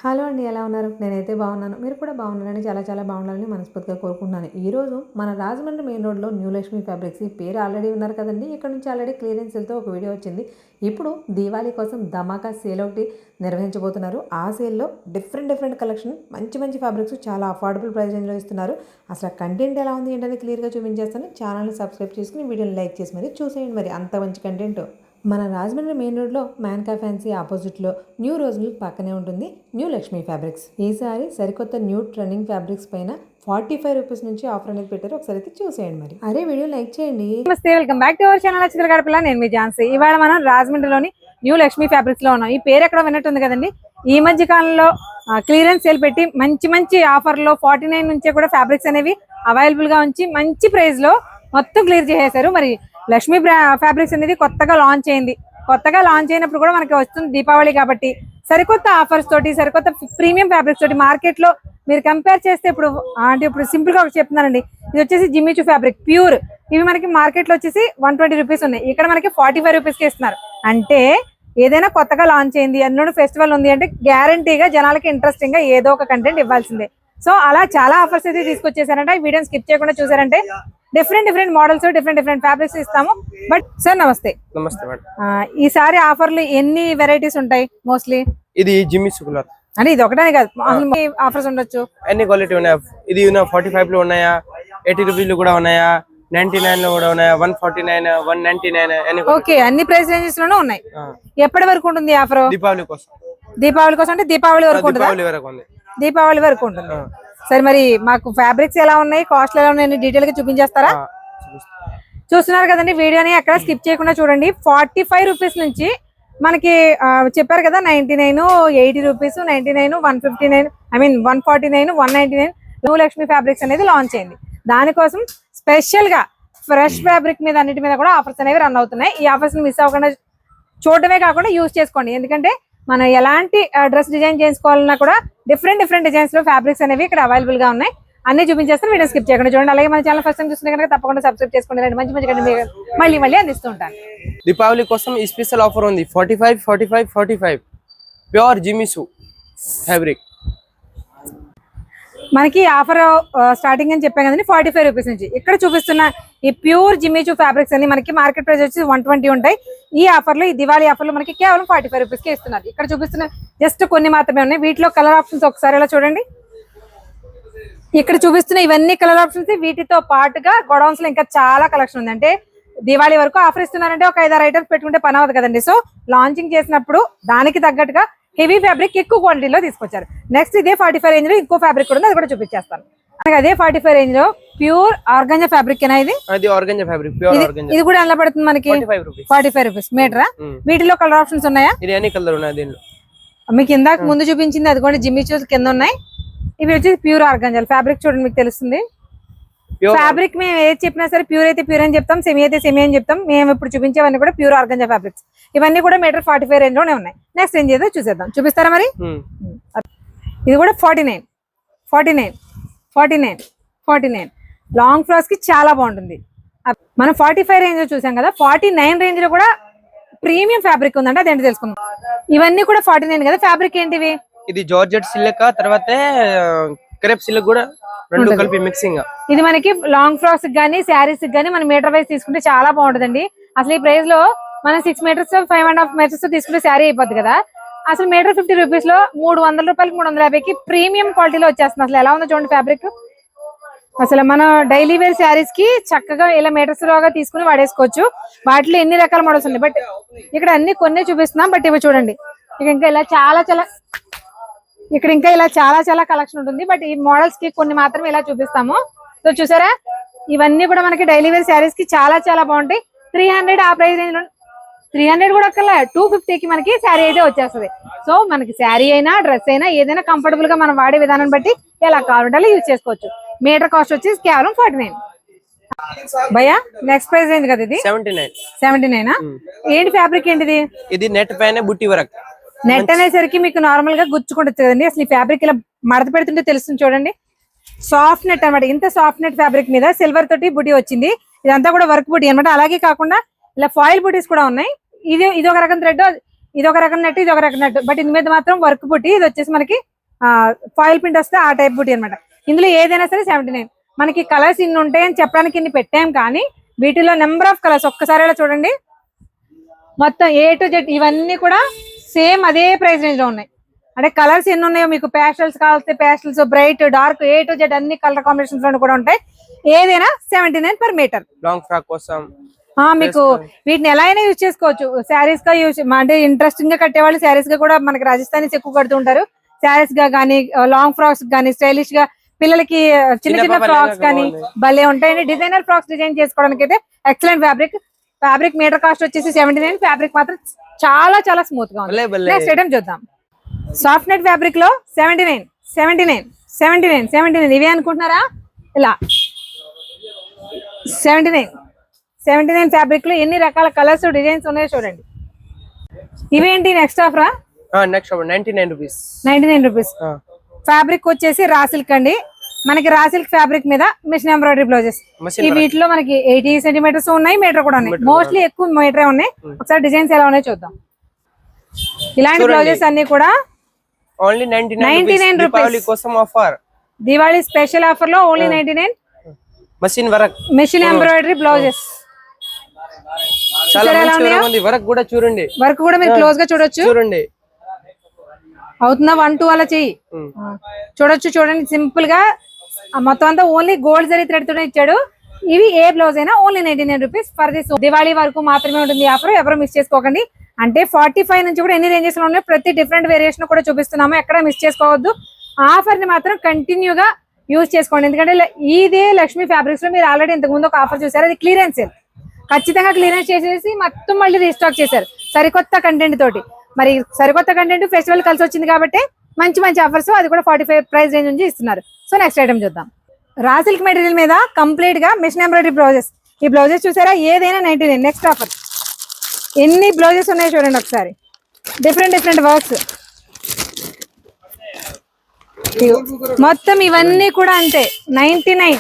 Hello అండి, ఎలా ఉన్నారు? నేనైతే బాగున్నాను. మీరు కూడా బాగున్నారని చాలా బాగుండాలని మనస్ఫూర్తిగా కోరుకుంటున్నాను. ఈరోజు మన రాజమండ్రి మెయిన్ రోడ్లో న్యూ లక్ష్మి ఫ్యాబ్రిక్స్ ఈ పేరు ఆల్రెడీ ఉన్నారు కదండి. ఇక్కడ నుంచి ఆల్రెడీ క్లియరెన్స్ సేల్తో ఒక వీడియో వచ్చింది. ఇప్పుడు దీవాళీ కోసం ధమాకా సేల్ ఒకటి నిర్వహించబోతున్నారు. ఆ సేల్లో డిఫరెంట్ కలెక్షన్ మంచి ఫ్యాబ్రిక్స్ చాలా అఫోర్డబుల్ ప్రైస్ రేంజ్లో ఇస్తున్నారు. అసలు కంటెంట్ ఎలా ఉంది ఏంటని క్లియర్గా చూపించేస్తాను. ఛానల్ని సబ్స్క్రైబ్ చేసుకుని వీడియోని లైక్ చేసి మరి చూసేయండి. మరి అంత మంచి కంటెంట్ మన రాజమండ్రి మెయిన్ రోడ్లో మ్యాన్కా ఫ్యాన్సీ ఆపోజిట్లో న్యూ రోజ్ మిల్క్ పక్కనే ఉంటుంది న్యూ లక్ష్మి ఫ్యాబ్రిక్స్. ఈసారి సరికొత్త న్యూ ట్రెండింగ్ ఫ్యాబ్రిక్స్ పైన 45 రూపీస్ నుంచి ఆఫర్ అనేది పెట్టారు. ఒకసారి అయితే చూసేయండి. మరి అరే వీడియో లైక్ చేయండి. నమస్తే, welcome back to our channel చిత్రగడపల. నేను మీ ఝాన్సీ. ఇవాళ మనం రాజమండ్రిలోని న్యూ లక్ష్మి ఫ్యాబ్రిక్స్ లో ఉన్నాం. ఈ పేరు ఎక్కడ విన్నట్టుంది కదండి. ఈ మధ్య కాలంలో క్లియరెన్స్ సేల్ పెట్టి మంచి ఆఫర్ లో 49 నుంచే కూడా ఫ్యాబ్రిక్స్ అనేవి అవైలబుల్ గా ఉంచి మంచి ప్రైస్ లో మొత్తం క్లియర్ చేసేసారు. మరి లక్ష్మీ ఫ్యాబ్రిక్స్ అనేది కొత్తగా లాంచ్ అయింది. కొత్తగా లాంచ్ అయినప్పుడు కూడా మనకి వస్తుంది దీపావళి కాబట్టి సరికొత్త ఆఫర్స్ తోటి సరికొత్త ప్రీమియం ఫ్యాబ్రిక్స్ తోటి మార్కెట్ లో మీరు కంపేర్ చేస్తే ఇప్పుడు సింపుల్ గా చెప్తున్నానండి. ఇది వచ్చేసి జిమ్మిచూ ఫ్యాబ్రిక్ ప్యూర్. ఇవి మనకి మార్కెట్ లో వచ్చేసి 120 రూపీస్ ఉన్నాయి. ఇక్కడ మనకి 45 రూపీస్ కి ఇస్తున్నారు. అంటే ఏదైనా కొత్తగా లాంచ్ అయింది, అందులో ఫెస్టివల్ ఉంది అంటే గ్యారంటీగా జనాలకి ఇంట్రెస్టింగ్ గా ఏదో ఒక కంటెంట్ ఇవ్వాల్సిందే. సో అలా చాలా ఆఫర్స్ అయితే తీసుకొచ్చేసారంటే ఈ వీడియోని స్కిప్ చేయకుండా చూసారంటే డిఫరెంట్ మోడల్స్ డిఫరెంట్ ఫ్యాబ్రిక్స్ ఇస్తాము. బట్ సార్ నమస్తే. నమస్తే మేడం. ఈసారి ఆఫర్లు ఎన్ని వెరైటీస్ ఉంటాయి? మోస్ట్లీ ఇది జిమ్మిచూ క్లాత్ అంటే ఇది ఒకటే కాదు, ఆఫర్స్ ఉండొచ్చు. అన్ని క్వాలిటీ ఉన్నాయి. ఇది 45 లో ఉన్నాయా, 80 రూపీస్ లో కూడా ఉన్నాయా, 99 లో కూడా ఉన్నాయా, 149, 199. ఓకే, అన్ని ప్రైస్ రేంజెస్ లోనే ఉన్నాయి. ఎప్పటి వరకు ఉంటుంది ఆఫర్? దీపావళి కోసం. దీపావళి కోసం అంటే దీపావళి వరకు ఉంటుంది. దీపావళి వరకు ఉంటుంది. సరే, మరి మాకు ఫ్యాబ్రిక్స్ ఎలా ఉన్నాయి, కాస్ట్ ఎలా ఉన్నాయి డీటెయిల్ గా చూపించేస్తారా? చూస్తున్నారు కదండి, వీడియోని ఎక్కడ స్కిప్ చేయకుండా చూడండి. 45 రూపీస్ నుంచి మనకి చెప్పారు కదా 99, 80 రూపీస్, 99, 159, 149, 199 న్యూ లక్ష్మి ఫ్యాబ్రిక్స్ అనేది లాంచ్ అయింది. దానికోసం స్పెషల్ గా ఫ్రెష్ ఫ్యాబ్రిక్ మీద అన్నిటి మీద కూడా ఆఫర్స్ అనేవి రన్ అవుతున్నాయి. ఈ ఆఫర్స్ మిస్ అవ్వకుండా చూడటమే కాకుండా యూజ్ చేసుకోండి. ఎందుకంటే మనం ఎలాంటి డ్రెస్ డిజైన్ చేసుకోవాలన్నా కూడా డిఫరెంట్ డిజైన్స్ లో ఫ్యాబ్రిక్స్ అనేవి ఇక్కడ అవైలబుల్ గా ఉన్నాయి. అన్ని చూపించేస్తాను, వీడియో స్కిప్ చేయకుండా చూడండి. అలాగే మన ఛానల్ ఫస్ట్ టైం చూస్తుంటే కనుక తప్పకుండా సబ్స్క్రైబ్ చేసుకోండి. మంచి మళ్ళీ అందిస్తూ ఉంటాను. దీపావళి కోసం ఈ స్పెషల్ ఆఫర్ ఉంది. 45 ప్యూర్ జిమ్మిచూ ఫ్యాబ్రిక్. మనకి ఆఫర్ స్టార్టింగ్ అని చెప్పాం కదండి 45 రూపీస్ నుంచి. ఇక్కడ చూపిస్తున్న ఈ ప్యూర్ జిమ్మిచూ ఫ్యాబ్రిక్స్ అన్ని మనకి మార్కెట్ ప్రైస్ వచ్చి 120 ఉంటాయి. ఈ ఆఫర్ లో, ఈ దివాళీ ఆఫర్ లో మనకి కేవలం 45 రూపీస్ కి ఇస్తున్నారు. ఇక్కడ చూపిస్తున్న జస్ట్ కొన్ని మాత్రమే ఉన్నాయి. వీటిలో కలర్ ఆప్షన్స్ ఒకసారి ఇలా చూడండి. ఇక్కడ చూపిస్తున్న ఇవన్నీ కలర్ ఆప్షన్స్. వీటితో పాటుగా గోడౌన్స్ లో ఇంకా చాలా కలెక్షన్ ఉంది. అంటే దివాళీ వరకు ఆఫర్ ఇస్తున్నారంటే ఒక 5-6 ఐటమ్స్ పెట్టుకుంటే పని అవ్వదు కదండి. సో లాంచింగ్ చేసినప్పుడు దానికి తగ్గట్టుగా హెవీ ఫ్యాబ్రిక్ ఎక్కువ క్వాలిటీలో తీసుకొచ్చారు. నెక్స్ట్ ఇదే 45 రేంజ్ లో ఇంకో ఫ్యాబ్రిక్ కూడా ఉంది, అది కూడా చూపించేస్తాను. అదే 45 రేంజ్ లో ప్యూర్ ఆర్గాంజా ఫ్యాబ్రిక్ ఏనా ఇది? ఇది కూడా ఎలా పడుతుంది మనకి? 45 రూపీస్ మీటరా? వీటిలో కలర్ ఆప్షన్స్ ఉన్నాయా? మీకు ఇందాక ముందు చూపించింది అది కూడా జిమ్మిచూ కింద ఉన్నాయి. ఇవి వచ్చి ప్యూర్ ఆర్గాంజా ఫ్యాబ్రిక్. చూడండి, మీకు తెలుస్తుంది. ఫ్యాబ్రిక్ మేము ఏది చెప్పినా సరే ప్యూర్ అయితే ప్యూర్ అని చెప్తాం, సెమీ అయితే సెమీ అని చెప్తాం. మేము ఇప్పుడు చూపించేవన్నీ కూడా ప్యూర్ ఆర్గాంజా ఫ్యాబ్రిక్స్. ఇవన్నీ కూడా మీటర్ 45 రేంజ్ లోనే ఉన్నాయి. నెక్స్ట్ రేంజ్ ఏదో చూసేద్దాం. చూపిస్తారా మరి? ఇది కూడా 49 లాంగ్ ఫ్రాక్స్ కి చాలా బాగుంటుంది. మనం 45 రేంజ్ లో చూసాం కదా. 49 రేంజ్ లో కూడా ప్రీమియం ఫ్యాబ్రిక్ ఉందంటే అదేంటి తెలుసుకుందాం. ఇవన్నీ కూడా 49 కదా. ఫ్యాబ్రిక్ ఏంటివి? ఇది జార్జెట్ సిల్క్, తర్వాత క్రేప్ సిల్క్ కూడా రెండు కలిపి మిక్సింగ్. ఇది మనకి లాంగ్ ఫ్రాక్స్ గానీ శారీస్ గానీ మనం మీటర్ వైజ్ తీసుకుంటే చాలా బాగుంటుందండి. అసలు ఈ ప్రైస్ లో మనం 6 మీటర్స్ 5.5 మీటర్స్ తీసుకుంటే శారీ అయిపోద్ది కదా. అసలు మీటర్ 50 రూపీస్ లో 300 రూపాయలకి 350కి ప్రీమియం క్వాలిటీలో వచ్చేస్తుంది. అసలు ఎలా ఉందో చూడండి ఫ్యాబ్రిక్. అసలు మన డైలీ వేర్ శారీస్ కి చక్కగా ఇలా మీటర్స్ లోగా తీసుకుని వాడేసుకోవచ్చు. వాటిలో ఎన్ని రకాల మోడల్స్ ఉన్నాయి. బట్ ఇక్కడ అన్ని కొన్ని చూపిస్తున్నాం. బట్ ఇవి చూడండి, ఇంకా ఇలా చాలా కలెక్షన్ ఉంటుంది. బట్ ఈ మోడల్స్ కి కొన్ని మాత్రం ఇలా చూపిస్తాము. సో చూసారా, ఇవన్నీ కూడా మనకి డైలీ వేర్ శారీస్ కి చాలా బాగుంటాయి. 300 ఆ ప్రైస్ రేంజ్ లో, 300 కూడా అక్కర్లే, 250కి మనకి శారీ అయితే వచ్చేస్తుంది. సో మనకి శారీ అయినా డ్రెస్ అయినా ఏదైనా కంఫర్టబుల్ గా మనం వాడే విధానం బట్టి ఎలా కావాలంటే యూజ్ చేసుకోవచ్చు. మీటర్ కాస్ట్ వచ్చి కేవలం 49. భయ్యా నెక్స్ట్ ప్రైస్ రేంజ్ కదా ఇది? 79. ఏంటి ఫ్యాబ్రిక్ ఏంటిది? ఇది నెట్ పైన బుట్టి వర్క్. నెట్ అనేసరికి మీకు నార్మల్ గా గుచ్చుకుంటుంది కదండి. అసలు ఈ ఫ్యాబ్రిక్ ఇలా మడత పెడుతుంటే తెలుస్తుంది చూడండి. సాఫ్ట్ నెట్ అనమాట. ఇంత సాఫ్ట్ నెట్ ఫ్యాబ్రిక్ మీద సిల్వర్ తోటి బుటీ వచ్చింది. ఇదంతా కూడా వర్క్ బుటీ అనమాట. అలాగే కాకుండా ఇలా ఫాయిల్ బుటీస్ కూడా ఉన్నాయి. ఇది ఒక రకం థ్రెడ్, ఇది ఒక రకం నెట్, ఇది ఒక రకం నెట్. బట్ ఇది మీద మాత్రం వర్క్ బుటీ. ఇది వచ్చేసి మనకి ఫాయిల్ ప్రింట్ వస్తే ఆ టైప్ బూటీ అనమాట. ఇందులో ఏదైనా సరే 79. మనకి కలర్స్ ఇన్ని ఉంటాయని చెప్పడానికి ఇన్ని పెట్టాం, కానీ వీటిలో నెంబర్ ఆఫ్ కలర్స్ ఒక్కసారి ఇలా చూడండి. మొత్తం A to Z ఇవన్నీ కూడా సేమ్ అదే ప్రైస్ రేంజ్ లో ఉన్నాయి. అంటే కలర్స్ ఎన్ని ఉన్నాయో మీకు ప్యాస్టల్స్ కావాల్సి pastels, bright, dark, A to Z అన్ని కలర్ కాంబినేషన్స్ లో కూడా ఉంటాయి. ఏదైనా 79 per మీటర్. లాంగ్ ఫ్రాక్ కోసం మీకు వీటిని ఎలా అయినా యూజ్ చేసుకోవచ్చు. శారీస్ గా యూజ్ అంటే ఇంట్రెస్టింగ్ గా కట్టేవాళ్ళు శారీస్ గా కూడా మనకి రాజస్థానీస్ ఎక్కువ కడుతుంటారు. శారీస్ గా కానీ లాంగ్ ఫ్రాక్స్ కానీ స్టైలిష్ గా పిల్లలకి చిన్న చిన్న ఫ్రాక్స్ కానీ భలే ఉంటాయండి. డిజైనర్ ఫ్రాక్స్ డిజైన్ చేసుకోవడానికి అయితే ఎక్సలెంట్ ఫ్యాబ్రిక్ మీటర్ కాస్ట్ వచ్చేసి 79. ఫ్యాబ్రిక్ మాత్రం చాలా చాలా స్మూత్ గా ఉంది. నెక్స్ట్ ఐటమ్ చూద్దాం. సాఫ్ట్ నెట్ ఫ్యాబ్రిక్ లో 79 ఇవే అనుకుంటున్నారా? ఇలా 79 ఫ్యాబ్రిక్ లో ఎన్ని రకాల కలర్స్ డిజైన్స్ ఉన్నాయో చూడండి. ఇవేంటి నెక్స్ట్ ఆఫరా? Next 99 rupees. 99 రూపీస్. ఫ్యాబ్రిక్ వచ్చేసి రా సిల్క్ అండి. మనకి రా సిల్క్ ఫ్యాబ్రిక్ మీద మిషన్ ఎంబ్రాయిడరీ బ్లౌజెస్. ఈ వీటిలో మనకి 80 సెంటీమీటర్స్ ఉన్నాయి, మీటర్ కూడా ఉన్నాయి. మోస్ట్లీ ఎక్కువ మీటరే ఉన్నాయి. ఒకసారి డిజైన్స్ ఎలా ఉన్నాయో చూద్దాం. ఇలాంటి బ్లౌజెస్ అన్ని కూడా ఓన్లీ 99 రూపీస్ కోసం ఆఫర్. దివాళీ స్పెషల్ ఆఫర్ లో ఓన్లీ 99. మిషన్ ఎంబ్రాయిడరీ బ్లౌజెస్ చాలా మంచిగా ఉంది. వర్క్ కూడా చూడండి. వర్క్ కూడా మీరు క్లోజ్ గా చూడొచ్చు. చూడండి అవుతుందా 1 2 అలా చెయ్యి చూడొచ్చు. చూడండి సింపుల్ గా మొత్తం అంతా ఓన్లీ గోల్డ్ జరీ థ్రెడ్ తోనే ఇచ్చాడు. ఇవి ఏ బ్లౌజ్ అయినా only 99 rupees for this. Diwali వరకు మాత్రమే ఉంటుంది ఆఫర్. ఎవరు మిస్ చేసుకోకండి. అంటే 45 నుంచి కూడా ఎన్ని రేంజెస్ లో ఉన్నాయి, ప్రతి డిఫరెంట్ వేరియేషన్ కూడా చూపిస్తున్నాము. ఎక్కడ మిస్ చేసుకోవద్దు. ఆఫర్ ని మాత్రం కంటిన్యూగా యూజ్ చేసుకోండి. ఎందుకంటే ఇదే లక్ష్మీ ఫ్యాబ్రిక్స్ లో మీరు ఆల్రెడీ ఇంతకు ముందు ఒక ఆఫర్ చూసారు, అది క్లియరెన్స్ సేల్. ఖచ్చితంగా క్లియరెన్స్ చేసేసి మొత్తం మళ్ళీ రీస్టాక్ చేశారు సరికొత్త కంటెంట్ తోటి. మరి సరికొత్త కంటెంట్ ఫెస్టివల్ కలిసి వచ్చింది కాబట్టి మంచి మంచి ఆఫర్స్, అది కూడా 45 ప్రైస్ రేంజ్ నుంచి ఇస్తున్నారు. సో నెక్స్ట్ ఐటమ్ చూద్దాం. రా సిల్క్ మెటీరియల్ మీద కంప్లీట్ గా మిషన్ ఎంబ్రాయిడరీ బ్లౌజెస్. ఈ బ్లౌజెస్ చూసారా, ఏదైనా 99. నెక్స్ట్ ఆఫర్ ఎన్ని బ్లౌజెస్ ఉన్నాయో చూడండి ఒకసారి. డిఫరెంట్ వర్క్స్ మొత్తం ఇవన్నీ కూడా అంతే 99.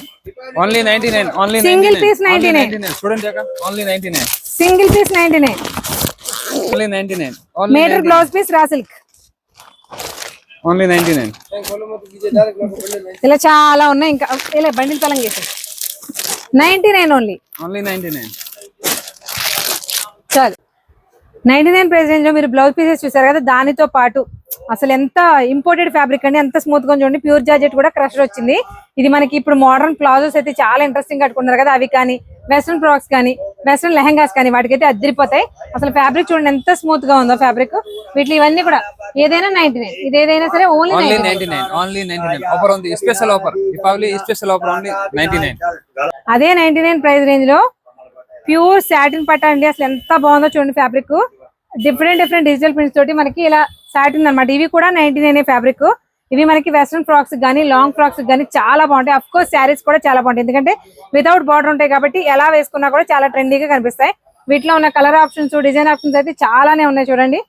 ఓన్లీ 99. Only single piece 99. చూడండి అక్క, only 99. Single piece 99. Only 99. Metre blouse piece raw silk only 99. ఇలా చాలా ఉన్నాయి. ఇంకా ఇలా బండిల్ పలం చేసి 99 ఓన్లీ. ఓన్లీ 99. చాలు 99 ప్రైస్ రేంజ్ లో మీరు బ్లౌజ్ పీసెస్ చూసారు కదా, దానితో పాటు అసలు ఎంత ఇంపోర్టెడ్ ఫ్యాబ్రిక్ అండి, ఎంత స్మూత్ గా చూడండి. ప్యూర్ జార్జెట్ కూడా క్రషర్ వచ్చింది. ఇది మనకి ఇప్పుడు మోడర్న్ ప్లాజోస్ అయితే చాలా ఇంట్రెస్టింగ్ కట్టుకున్నారు కదా, అవి కానీ వెస్ట్రన్ ఫ్రాక్స్ కానీ వెస్ట్రన్ లెహంగాస్ కానీ వాటికైతే అద్దరిపోతాయి. అసలు ఫ్యాబ్రిక్ చూడండి ఎంత స్మూత్ గా ఉందో ఫ్యాబ్రిక్. వీటిలో ఇవన్నీ కూడా ఏదైనా 99. ఇది ఏదైనా సరే ఓన్లీ 99. ఓన్లీ 99 ఆఫర్ ఉంది. Special offer Deepavali special offer only 99. అదే 99 ప్రైస్ రేంజ్ లో ప్యూర్ సాటిన్ పట్ట అండి. అసలు ఎంత బాగుందో చూడండి ఫ్యాబ్రిక్. డిఫరెంట్ డిజిటల్ ప్రింట్స్ తోటి మనకి ఇలా సాటిన్ అనమాట. ఇవి కూడా 99 ఫ్యాబ్రిక్. ఇవి మనకి వెస్ట్రన్ ఫ్రాక్స్ కానీ లాంగ్ ఫ్రాక్స్ కానీ చాలా బాగుంటాయి. అఫ్ కోర్స్ శారీస్ కూడా చాలా బాగుంటాయి, ఎందుకంటే వితౌట్ బార్డర్ ఉంటాయి కాబట్టి ఎలా వేసుకున్నా కూడా చాలా ట్రెండీగా కనిపిస్తాయి. వీటిలో ఉన్న కలర్ ఆప్షన్స్, డిజైన్ ఆప్షన్స్ అయితే చాలానే ఉన్నాయి చూడండి.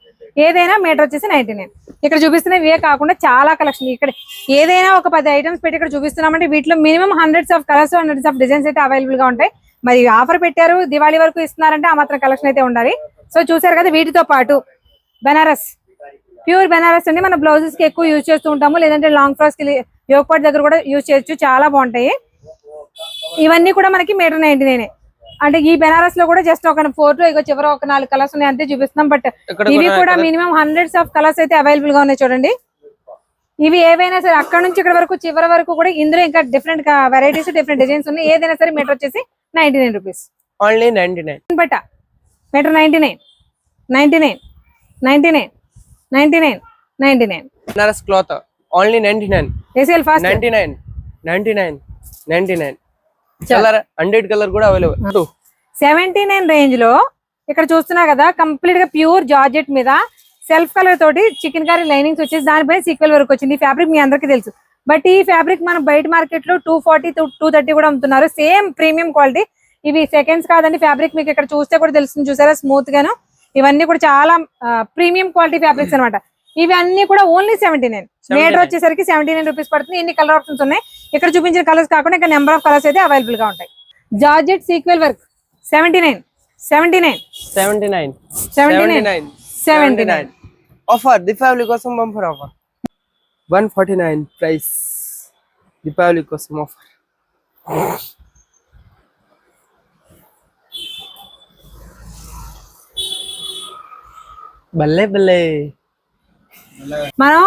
ఏదైనా మీటర్ వచ్చేసి 99. ఇక్కడ చూపిస్తున్న ఇవే కాకుండా చాలా కలెక్షన్. ఇక్కడ ఏదైనా ఒక 10 ఐటమ్స్ పెట్టి ఇక్కడ చూపిస్తున్నామంటే వీటిలో minimum hundreds of colours, hundreds of designs అయితే అవైలబుల్ గా ఉంటాయి. మరి ఆఫర్ పెట్టారు, దివాళీ వరకు ఇస్తున్నారంటే ఆ మాత్రం కలెక్షన్ అయితే ఉండాలి. సో చూసారు కదా, వీటితో పాటు బెనారస్, ప్యూర్ బెనారస్ అండి. మన బ్లౌజెస్ కి ఎక్కువ యూజ్ చేస్తూ ఉంటాము, లేదంటే లాంగ్ ఫ్రాక్స్ కి యోగపాట్ దగ్గర కూడా యూజ్ చేయొచ్చు. చాలా బాగుంటాయి. ఇవన్నీ కూడా మనకి మీటర్ 99. అంటే ఈ బెనారస్ లో కూడా జస్ట్ ఒక 4 to ఇక చివర ఒక 4 కలర్స్ ఉన్నాయి అంతే చూపిస్తున్నాం. బట్ ఇవి కూడా మినిమం హండ్రెడ్స్ ఆఫ్ కలర్స్ అయితే అవైలబుల్ గా ఉన్నాయి చూడండి. ఇవి ఏవైనా సరే అక్కడ నుంచి ఇక్కడ వరకు చివరి వరకు కూడా ఇందులో ఇంకా డిఫరెంట్ వెరైటీస్, డిఫరెంట్ డిజైన్స్ ఉన్నాయి. ఏదైనా సరే మీటర్ వచ్చేసి 99 రూపీస్. ఓన్లీ 99. బట్ట metre 99. Banaras cloth only 99. ACL fast 99. Colour 100 colour కూడా అవైలబుల్. 79 రేంజ్ లో ఇక్కడ చూస్తున్నా కదా, కంప్లీట్ గా ప్యూర్ జార్జెట్ మీద సెల్ఫ్ కలర్ తోటి చికెన్ కర్రీ లైనింగ్స్ వచ్చేసి దానిపైన సీక్వెల్ వర్క్ వచ్చింది. ఈ ఫ్యాబ్రిక్ మీ అందరికీ తెలుసు. బట్ ఈ ఫ్యాబ్రిక్ మనం బయట మార్కెట్ లో 240 to 230 కూడా అమ్ముతున్నారు. Same premium quality. ఇవి సెకండ్స్ కాదండి. ఫ్యాబ్రిక్ మీకు ఇక్కడ చూస్తే కూడా తెలుస్తుంది, చూసారా స్మూత్ గాను. ఇవన్నీ కూడా చాలా ప్రీమియం క్వాలిటీ ఫ్యాబ్రిక్స్ అనమాట. ఇవి అన్ని కూడా ఓన్లీ 79. మీటర్ వచ్చేసరికి 79 రూపీస్ పడుతుంది. ఎన్ని కలర్ ఆప్షన్స్ ఉన్నాయి ఇక్కడ చూపించిన కలర్స్ కాకుండా ఇంకా నెంబర్ ఆఫ్ కలర్స్ అయితే అవైలబుల్ గా ఉంటాయి. Georgette sequel work 79. Offer Deepavali కోసం బంపర్ ఆఫర్. 149 ప్రైస్ దీపావళి కోసం ఆఫర్. భలే భలే. మనం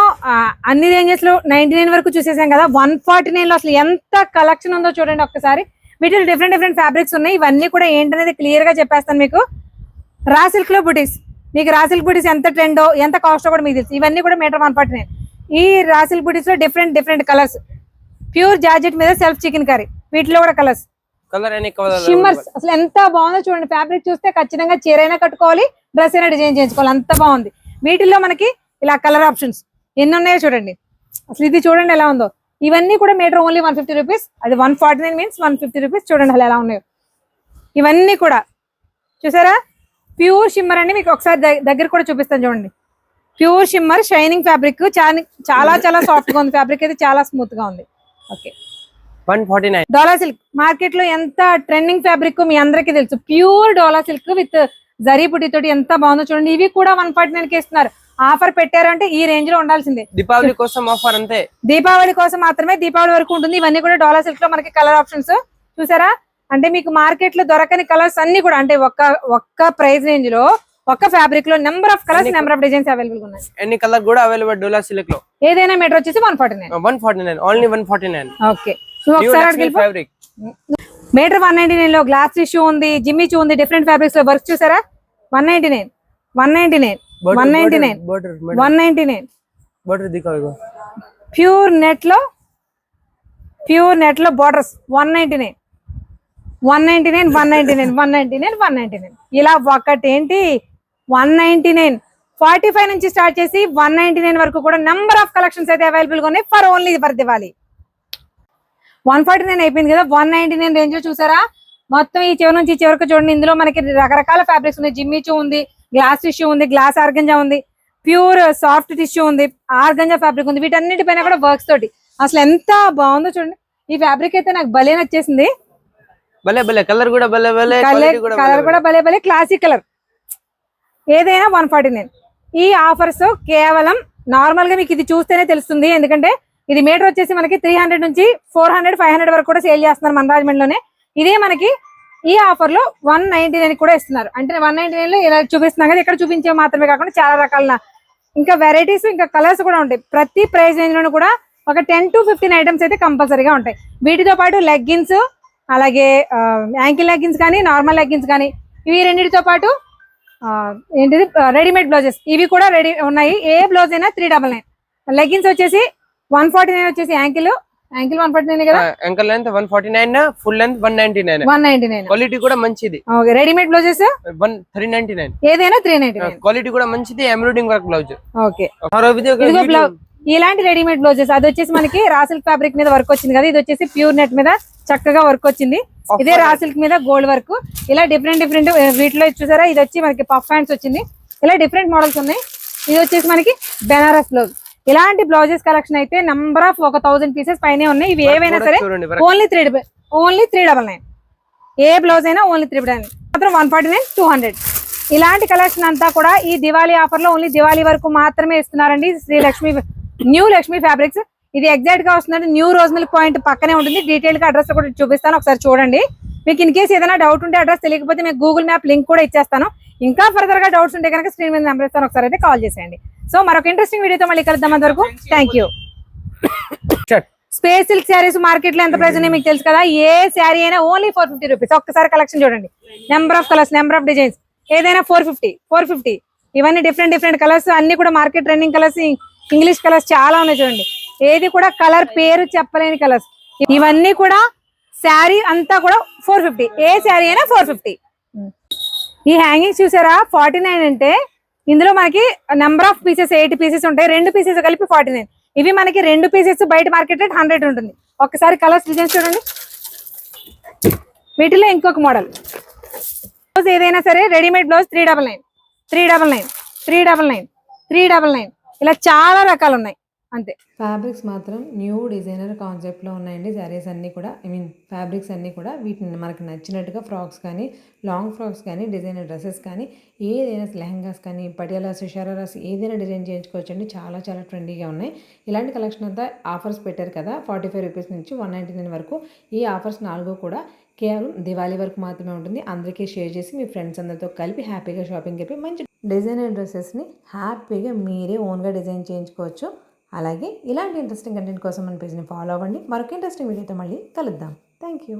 అన్ని రేంజెస్ లో 99 వరకు చూసేసాం కదా. 149 లో అసలు ఎంత కలెక్షన్ ఉందో చూడండి ఒక్కసారి. వీటిలో డిఫరెంట్ డిఫరెంట్ ఫ్యాబ్రిక్స్ ఉన్నాయి. ఇవన్నీ కూడా ఏంటనేది క్లియర్ గా చెప్పేస్తాను మీకు. రా సిల్క్ లో బుటీస్, మీకు రా సిల్క్ బుటీస్ ఎంత ట్రెండో ఎంత కాస్టో కూడా మీకు తెలుసు. ఇవన్నీ కూడా మీటర్ 149. ఈ రా సిల్క్ బుటీస్ లో different different colours. Pure georgette మీద సెల్ఫ్ చికెన్ కర్రీ, వీటిలో కూడా కలర్స్, కలర్ అని కలర్ షిమ్మర్స్. అసలు ఎంత బాగుందో చూడండి. ఫ్యాబ్రిక్ చూస్తే ఖచ్చితంగా చీర అయినా కట్టుకోవాలి, డ్రెస్ అయినా డిజైన్ చేయించుకోవాలి, అంత బాగుంది. వీటిల్లో మనకి ఇలా కలర్ ఆప్షన్స్ ఎన్ని ఉన్నాయో చూడండి. అసలు ఇది చూడండి ఎలా ఉందో. ఇవన్నీ కూడా మీటర్ ఓన్లీ 150 రూపీస్. అది 149 మీన్స్ 150 రూపీస్. చూడండి అసలు ఎలా ఉన్నాయో ఇవన్నీ కూడా. చూసారా, ప్యూర్ షిమ్మర్ అండి. మీకు ఒకసారి దగ్గర కూడా చూపిస్తాను చూడండి. ప్యూర్ షిమ్మర్ షైనింగ్ ఫ్యాబ్రిక్, చాలా చాలా సాఫ్ట్ గా ఉంది. ఫ్యాబ్రిక్ అయితే చాలా స్మూత్ గా ఉంది. ఓకే, 149. డోలా సిల్క్ మార్కెట్ లో ఎంత ట్రెండింగ్ ఫ్యాబ్రిక్ మీ అందరికీ తెలుసు. Pure dola silk with zari బుటీ తోటి ఎంత బాగుందో చూడండి. ఇవి కూడా 149 కి ఇస్తున్నారు. ఆఫర్ పెట్టారంటే ఈ రేంజ్ లో ఉండాల్సిందే. దీపావళి కోసం ఆఫర్ అంతే, దీపావళి కోసం మాత్రమే. దీపావళి వరకు ఉంటుంది. ఇవన్నీ కూడా డోలా సిల్క్ లో మనకి కలర్ ఆప్షన్స్ చూసారా. అంటే మీకు మార్కెట్ లో దొరకని కలర్స్ అన్ని కూడా, అంటే ఒక్క ప్రైస్ రేంజ్ లో ఒక్క ఫ్యాబ్రిక్ లో number of colours, number of designs available ఉన్నాయి. ఎన్ని కలర్ కూడా అవైలబుల్ డోలా సిల్క్ లో. ఏదైనా మీటర్ వచ్చేసి 149. ఓన్లీ 149. ఓకే, ఫ్యాబ్రిక్ మీటర్ 199 లో గ్లాస్ టిష్యూ ఉంది, జిమ్మి చూ ఉంది, డిఫరెంట్ ఫ్యాబ్రిక్స్ లో వర్క్ చూసారా. 199 బోర్డర్ దిఖాओ. ప్యూర్ నెట్ లో బోర్డర్స్ 199 ఇలా ఒకటేంటి 199. 45 నుంచి స్టార్ట్ చేసి 199 వరకు కూడా నెంబర్ ఆఫ్ కలెక్షన్స్ అయితే అవైలబుల్ గా ఉన్నాయి. For only for Diwali. 149 అయిపోయింది కదా. 199 రేంజ్ లో చూసారా. మొత్తం ఈ చివరి నుంచి చివరికి చూడండి. ఇందులో మనకి రకరకాల ఫ్యాబ్రిక్స్ ఉన్నాయి. జిమ్మి చూ ఉంది, గ్లాస్ టిష్యూ ఉంది, గ్లాస్ ఆర్గంజా ఉంది, ప్యూర్ సాఫ్ట్ టిష్యూ ఉంది, ఆర్గంజా ఫ్యాబ్రిక్ ఉంది. వీటన్నిటిపైన కూడా వర్క్స్ తోటి అసలు ఎంత బాగుందో చూడండి. ఈ ఫ్యాబ్రిక్ అయితే నాకు భలే నచ్చేసింది. భలే భలే కలర్ కూడా భలే భలే, కలర్ కూడా భలే భలే క్లాసిక్ కలర్. ఏదైనా 149. ఈ ఆఫర్స్ కేవలం నార్మల్ గా మీకు ఇది చూస్తేనే తెలుస్తుంది. ఎందుకంటే ఇది మీటర్ వచ్చేసి మనకి 300 నుంచి 400, 500 వరకు కూడా సేల్ చేస్తున్నారు మన రాజమండ్రిలోనే. ఇదే మనకి ఈ ఆఫర్ లో 199 కూడా ఇస్తున్నారు. అంటే 199 లో ఇలా చూపిస్తున్నాం కదా. ఇక్కడ చూపించే మాత్రమే కాకుండా చాలా రకాల ఇంకా వెరైటీస్, ఇంకా కలర్స్ కూడా ఉంటాయి. ప్రతి ప్రైస్ రేంజ్ లోనూ కూడా ఒక 10 to 15 ఐటమ్స్ అయితే కంపల్సరీగా ఉంటాయి. వీటితో పాటు లెగ్గిన్స్, అలాగే యాంకిల్ లెగ్గిన్స్ కానీ, నార్మల్ లెగ్గిన్స్ కానీ, ఇవి రెండింటితో పాటు ఏంటిది రెడీమేడ్ బ్లౌజెస్, ఇవి కూడా రెడీ ఉన్నాయి. ఏ బ్లౌజ్ అయినా 399. లెగ్గిన్స్ వచ్చేసి 149 వచ్చేసి యాంకిల్ 149 కదా. Ankle length 149, full length 199. Quality కూడా మంచిది. Okay, readymade blouses 399. ఏదైనా 399. క్వాలిటీ కూడా మంచిది. Embroidering work blouse. ఓకే, ఇలాంటి రెడీమేడ్ బ్లౌజెస్. అది వచ్చేసి మనకి రా సిల్క్ ఫ్యాబ్రిక్ మీద వర్క్ వచ్చింది కదా. ఇది వచ్చేసి ప్యూర్ నెట్ మీద చక్కగా వర్క్ వచ్చింది. ఇదే రా సిల్క్ మీద గోల్డ్ వర్క్. ఇలా డిఫరెంట్ వీటిలో చూసారా. ఇది వచ్చి మనకి పఫ్ హ్యాండ్స్ వచ్చింది. ఇలా డిఫరెంట్ మోడల్స్ ఉన్నాయి. ఇది వచ్చేసి మనకి బెనారస్ బ్లౌజ్. ఇలాంటి బ్లౌజెస్ కలెక్షన్ అయితే నంబర్ ఆఫ్ 1000 పీసెస్ పైనే ఉన్నాయి. ఇవి ఏవైనా సరే ఓన్లీ 399. ఏ బ్లౌజ్ అయినా ఓన్లీ 399. మాత్రం 149, 200. ఇలాంటి కలెక్షన్ అంతా కూడా ఈ దివాళీ ఆఫర్ లో ఓన్లీ దివాళీ వరకు మాత్రమే ఇస్తున్నారండి. New Lakshmi fabrics. ఇది ఎగ్జాక్ట్ గా వస్తుందంటే న్యూ రోజ్ మిల్క్ పాయింట్ పక్కనే ఉంటుంది. డీటెయిల్ గా అడ్రస్ కూడా చూపిస్తాను, ఒకసారి చూడండి. మీకు ఇన్ కేసు ఏదైనా డౌట్ ఉంటే, అడ్రస్ తెలియకపోతే మీకు గూగుల్ మ్యాప్ లింక్ కూడా ఇచ్చేస్తాను. ఇంకా ఫర్దర్ గా డౌట్స్ ఉంటే కనుక స్క్రీన్ మీద నెంబర్ ఇస్తాను, ఒకసారి అయితే కాల్ చేసేయండి. సో మరొక ఇంట్రెస్టింగ్ వీడియోతో మళ్ళీ కలుద్దాం. అంతవరకు thank you. Space silk saris market లో ఎంత ప్రైస్ ఉన్నాయో మీకు తెలుసు కదా. ఏ శారీ అయినా ఓన్లీ 450 రూపీస్. ఒక్కసారి కలెక్షన్ చూడండి. Number of colours, number of designs. ఏదైనా 450. ఇవన్నీ డిఫరెంట్ కలర్స్, అన్ని కూడా market trending colours, English colours చాలా ఉన్నాయి చూడండి. ఏది కూడా కలర్ పేరు చెప్పలేని కలర్స్. ఇవన్నీ కూడా శారీ అంతా కూడా 450. ఏ శారీ అయినా 450. ఈ హ్యాంగింగ్స్ చూసారా 49 అంటే ఇందులో మనకి నెంబర్ ఆఫ్ పీసెస్ 8 పీసెస్ ఉంటాయి. 2 పీసెస్ కలిపి 49. ఇవి మనకి 2 పీసెస్ బయట మార్కెట్ రేట్ 100 ఉంటుంది. ఒక్కసారి కలర్స్ డిజైన్స్ చూడండి. వీటిలో ఇంకొక మోడల్ బ్లౌజ్ ఏదైనా సరే రెడీమేడ్ బ్లౌజ్ 399. ఇలా చాలా రకాలు ఉన్నాయి. అంతే. ఫ్యాబ్రిక్స్ మాత్రం న్యూ డిజైనర్ కాన్సెప్ట్లో ఉన్నాయండి. శారీస్ అన్నీ కూడా ఫ్యాబ్రిక్స్ అన్నీ కూడా వీటిని మనకు నచ్చినట్టుగా ఫ్రాక్స్ కానీ, లాంగ్ ఫ్రాక్స్ కానీ, డిజైనర్ డ్రెస్సెస్ కానీ, ఏదైనా లెహంగాస్ కానీ, పటియాలాస్, షరారాస్ ఏదైనా డిజైన్ చేయించుకోవచ్చండి. చాలా చాలా ట్రెండీగా ఉన్నాయి. ఇలాంటి కలెక్షన్ అంతా ఆఫర్స్ పెట్టారు కదా, 45 రూపీస్ నుంచి 199 వరకు. ఈ ఆఫర్స్ 4 కూడా కేవలం దివాళీ వరకు మాత్రమే ఉంటుంది. అందరికీ షేర్ చేసి మీ ఫ్రెండ్స్ అందరితో కలిపి హ్యాపీగా షాపింగ్ చెప్పి మంచి డిజైనర్ డ్రెస్సెస్ని హ్యాపీగా మీరే ఓన్గా డిజైన్ చేయించుకోవచ్చు. అలాగే ఇలాంటి ఇంట్రెస్టింగ్ కంటెంట్ కోసం మన పేజ్ని ఫాలో అవ్వండి. మరొక ఇంట్రెస్టింగ్ వీడియోతో మళ్ళీ కలుద్దాం. Thank you.